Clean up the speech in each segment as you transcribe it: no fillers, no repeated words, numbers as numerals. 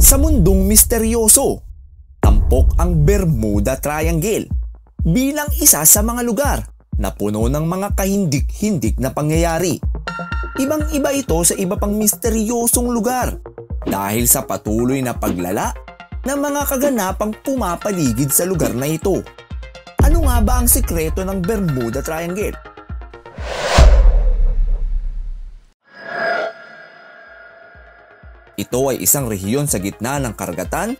Sa mundong misteryoso, tampok ang Bermuda Triangle bilang isa sa mga lugar na puno ng mga kahindik-hindik na pangyayari. Ibang-iba ito sa iba pang misteryosong lugar dahil sa patuloy na paglala ng mga kaganapang pumapaligid sa lugar na ito. Ano nga ba ang sikreto ng Bermuda Triangle? Ito ay isang rehiyon sa gitna ng karagatan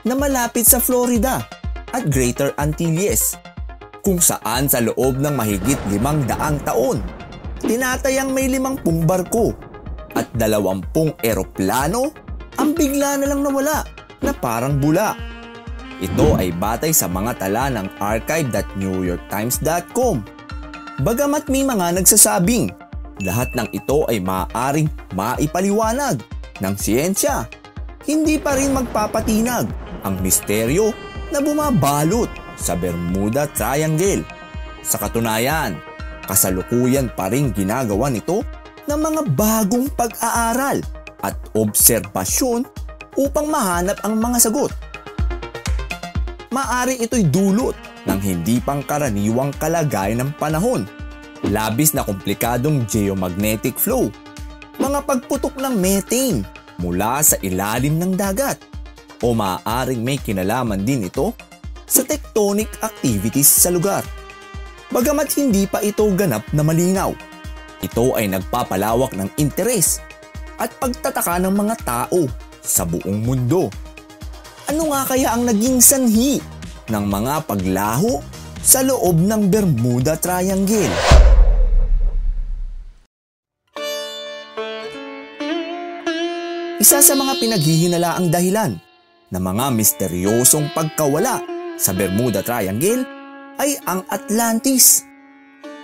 na malapit sa Florida at Greater Antilles, kung saan sa loob ng mahigit 500 taon, tinatayang may 50 barko at 20 eroplano ang bigla na lang nawala na parang bula. Ito ay batay sa mga tala ng archive.newyorktimes.com. Bagamat may mga nagsasabing lahat ng ito ay maaaring maipaliwanag ng siyensya, hindi pa rin magpapatinag ang misteryo na bumabalot sa Bermuda Triangle. Sa katunayan, kasalukuyan pa rin ginagawa nito ng mga bagong pag-aaral at obserbasyon upang mahanap ang mga sagot. Maaari ito'y dulot ng hindi pangkaraniwang kalagayan ng panahon, labis na komplikadong geomagnetic flow, mga pagputok ng methane mula sa ilalim ng dagat, o maaaring may kinalaman din ito sa tectonic activities sa lugar. Bagamat hindi pa ito ganap na malinaw, ito ay nagpapalawak ng interes at pagtataka ng mga tao sa buong mundo. Ano nga kaya ang naging sanhi ng mga paglaho sa loob ng Bermuda Triangle? Isa sa mga pinaghihinalaang dahilan ng mga misteryosong pagkawala sa Bermuda Triangle ay ang Atlantis.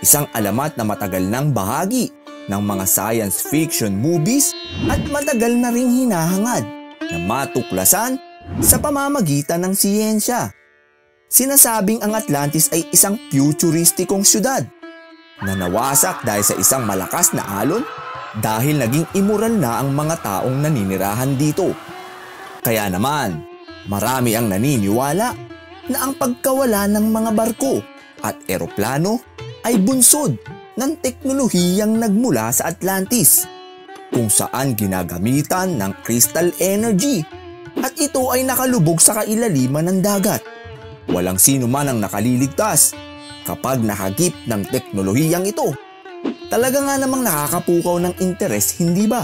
Isang alamat na matagal nang bahagi ng mga science fiction movies at matagal na ring hinahangad na matuklasan sa pamamagitan ng siyensya. Sinasabing ang Atlantis ay isang futuristikong syudad na nawasak dahil sa isang malakas na alon dahil naging immoral na ang mga taong naninirahan dito. Kaya naman, marami ang naniniwala na ang pagkawala ng mga barko at eroplano ay bunsod ng teknolohiyang nagmula sa Atlantis, kung saan ginagamitan ng crystal energy at ito ay nakalubog sa kailaliman ng dagat. Walang sino man ang nakaliligtas kapag nahagip ng teknolohiyang ito. Talaga nga namang nakakapukaw ng interes, hindi ba?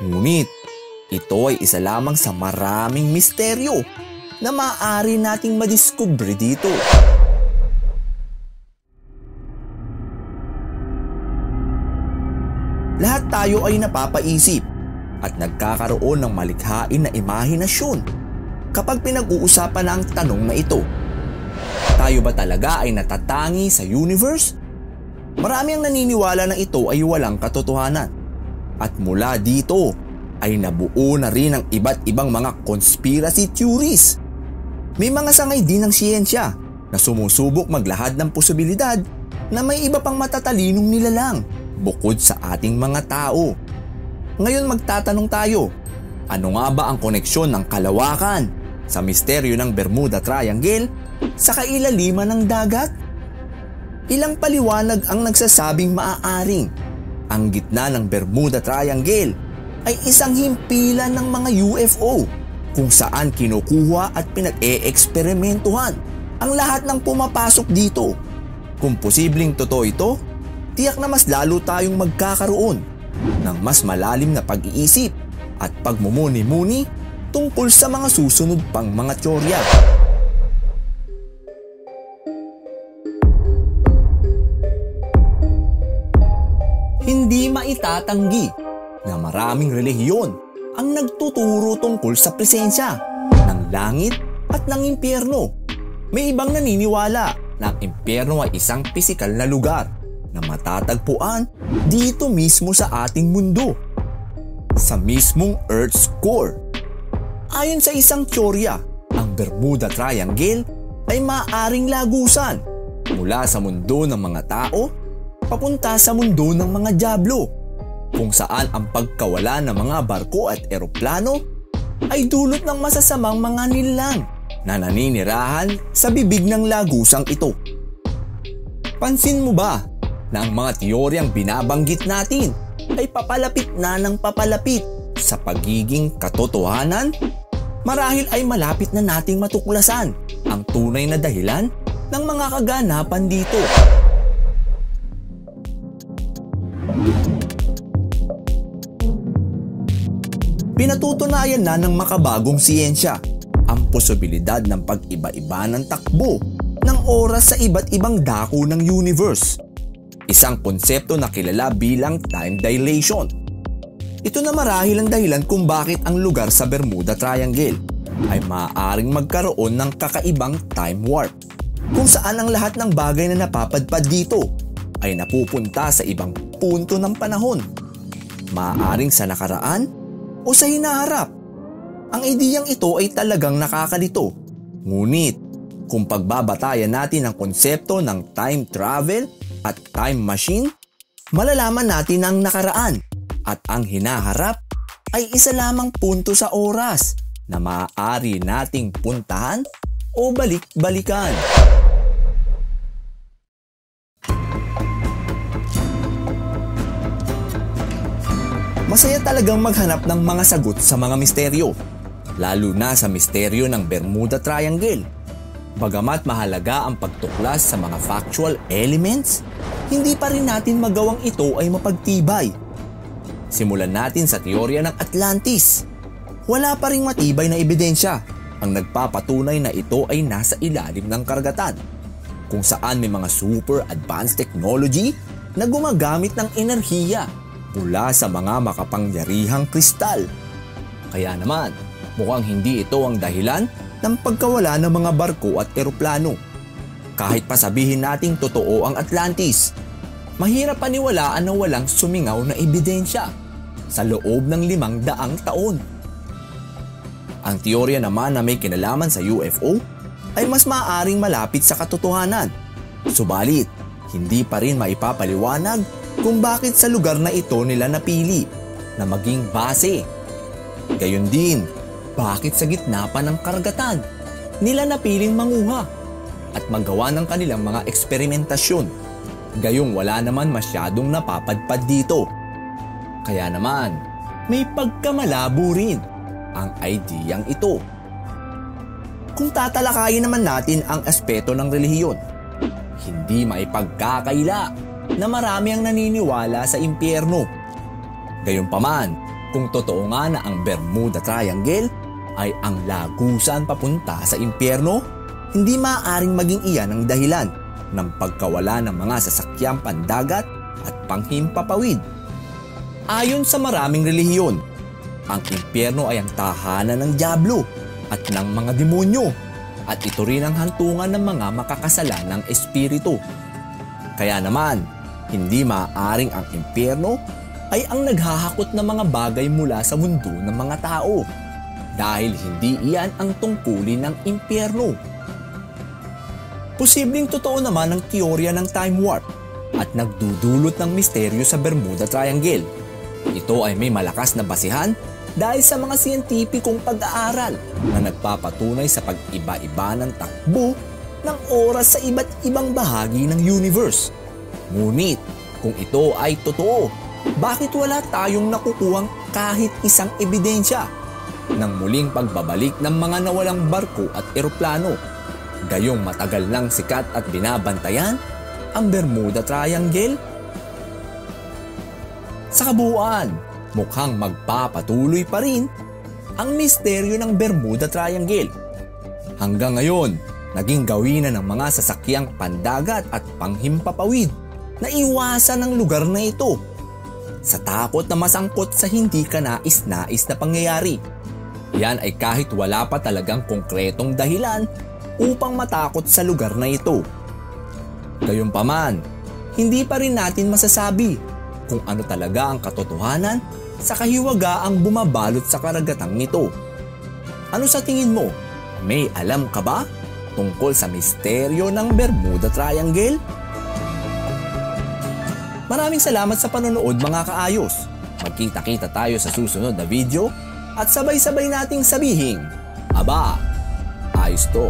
Ngunit, ito ay isa lamang sa maraming misteryo na maaari nating madiskubre dito. Lahat tayo ay napapaisip at nagkakaroon ng malikhain na imahinasyon kapag pinag-uusapan na ang tanong na ito. Tayo ba talaga ay natatangi sa universe? Marami ang naniniwala na ito ay walang katotohanan. At mula dito ay nabuo na rin ang iba't ibang mga conspiracy theories. May mga sangay din ng siyensya na sumusubok maglahad ng posibilidad na may iba pang matatalinong nilalang bukod sa ating mga tao. Ngayon magtatanong tayo, ano nga ba ang koneksyon ng kalawakan sa misteryo ng Bermuda Triangle sa kailaliman ng dagat? Ilang paliwanag ang nagsasabing maaaring ang gitna ng Bermuda Triangle ay isang himpilan ng mga UFO kung saan kinukuha at pinag-e-eksperimentuhan ang lahat ng pumapasok dito. Kung posibleng totoo ito, tiyak na mas lalo tayong magkakaroon ng mas malalim na pag-iisip at pagmumuni-muni tungkol sa mga susunod pang mga teorya. Hindi maitatanggi na maraming relihiyon ang nagtuturo tungkol sa presensya ng langit at ng impyerno. May ibang naniniwala na ang impyerno ay isang pisikal na lugar na matatagpuan dito mismo sa ating mundo, sa mismong Earth's core. Ayon sa isang teorya, ang Bermuda Triangle ay maaaring lagusan mula sa mundo ng mga tao papunta sa mundo ng mga dyablo, kung saan ang pagkawala ng mga barko at eroplano ay dulot ng masasamang mga nilalang na naninirahan sa bibig ng lagusang ito. Pansin mo ba na ang mga teoryang binabanggit natin ay papalapit na ng papalapit sa pagiging katotohanan? Marahil ay malapit na nating matuklasan ang tunay na dahilan ng mga kaganapan dito. Pinatutunayan na ng makabagong siyensya ang posibilidad ng pag-iba-iba ng takbo ng oras sa iba't ibang dako ng universe. Isang konsepto na kilala bilang time dilation. Ito na marahil ang dahilan kung bakit ang lugar sa Bermuda Triangle ay maaaring magkaroon ng kakaibang time warp, kung saan ang lahat ng bagay na napapadpad dito ay napupunta sa ibang punto ng panahon, maaaring sa nakaraan o sa hinaharap. Ang ideyang ito ay talagang nakakalito. Ngunit kung pagbabatayan natin ang konsepto ng time travel at time machine, malalaman natin ang nakaraan at ang hinaharap ay isa lamang punto sa oras na maaari nating puntahan o balik-balikan. Masaya talagang maghanap ng mga sagot sa mga misteryo, lalo na sa misteryo ng Bermuda Triangle. Bagamat mahalaga ang pagtuklas sa mga factual elements, hindi pa rin natin magawang ito ay mapagtibay. Simulan natin sa teorya ng Atlantis. Wala pa ring matibay na ebidensya ang nagpapatunay na ito ay nasa ilalim ng karagatan, kung saan may mga super advanced technology na gumagamit ng enerhiya mula sa mga makapangyarihang kristal. Kaya naman, mukhang hindi ito ang dahilan ng pagkawala ng mga barko at eroplano. Kahit pa sabihin nating totoo ang Atlantis, mahirap paniwalaan na walang sumingaw na ebidensya sa loob ng 500 taon. Ang teorya naman na may kinalaman sa UFO ay mas maaaring malapit sa katotohanan. Subalit, hindi pa rin maipapaliwanag kung bakit sa lugar na ito nila napili na maging base. Gayon din, bakit sa gitna pa ng karagatan nila napiling manguha at magawa ng kanilang mga eksperimentasyon. Gayong wala naman masyadong napapadpad dito. Kaya naman, may pagkamalabo rin ang ideyang ito. Kung tatalakayin naman natin ang aspeto ng relihiyon, hindi maipagkakaila na marami ang naniniwala sa impyerno. Gayunpaman, kung totoo nga na ang Bermuda Triangle ay ang lagusan papunta sa impyerno, hindi maaaring maging iyan ang dahilan ng pagkawala ng mga sasakyang pandagat at panghimpapawid. Ayon sa maraming relihiyon, ang impyerno ay ang tahanan ng dyablo at ng mga demonyo, at ito rin ang hantungan ng mga makakasalanang espiritu. Kaya naman, hindi maaaring ang impyerno ay ang naghahakot ng mga bagay mula sa mundo ng mga tao, dahil hindi iyan ang tungkulin ng impyerno. Posibleng totoo naman ang teorya ng time warp at nagdudulot ng misteryo sa Bermuda Triangle. Ito ay may malakas na basihan dahil sa mga siyentipikong pag-aaral na nagpapatunay sa pag-iba-iba ng takbo ng oras sa iba't ibang bahagi ng universe. Ngunit kung ito ay totoo, bakit wala tayong nakukuhang kahit isang ebidensya ng muling pagbabalik ng mga nawalang barko at eroplano? Gayong matagal nang sikat at binabantayan ang Bermuda Triangle? Sa kabuuan, mukhang magpapatuloy pa rin ang misteryo ng Bermuda Triangle. Hanggang ngayon, naging gawin na ng mga sasakyang pandagat at panghimpapawid na iwasan ang lugar na ito sa takot na masangkot sa hindi kanais-nais na pangyayari. Yan ay kahit wala pa talagang konkretong dahilan upang matakot sa lugar na ito. Gayunpaman, hindi pa rin natin masasabi kung ano talaga ang katotohanan sa kahiwagaang bumabalot sa karagatang nito. Ano sa tingin mo? May alam ka ba tungkol sa misteryo ng Bermuda Triangle? Maraming salamat sa panonood mga kaayos. Magkita-kita tayo sa susunod na video. at sabay-sabay nating sabihin, aba, ayos to.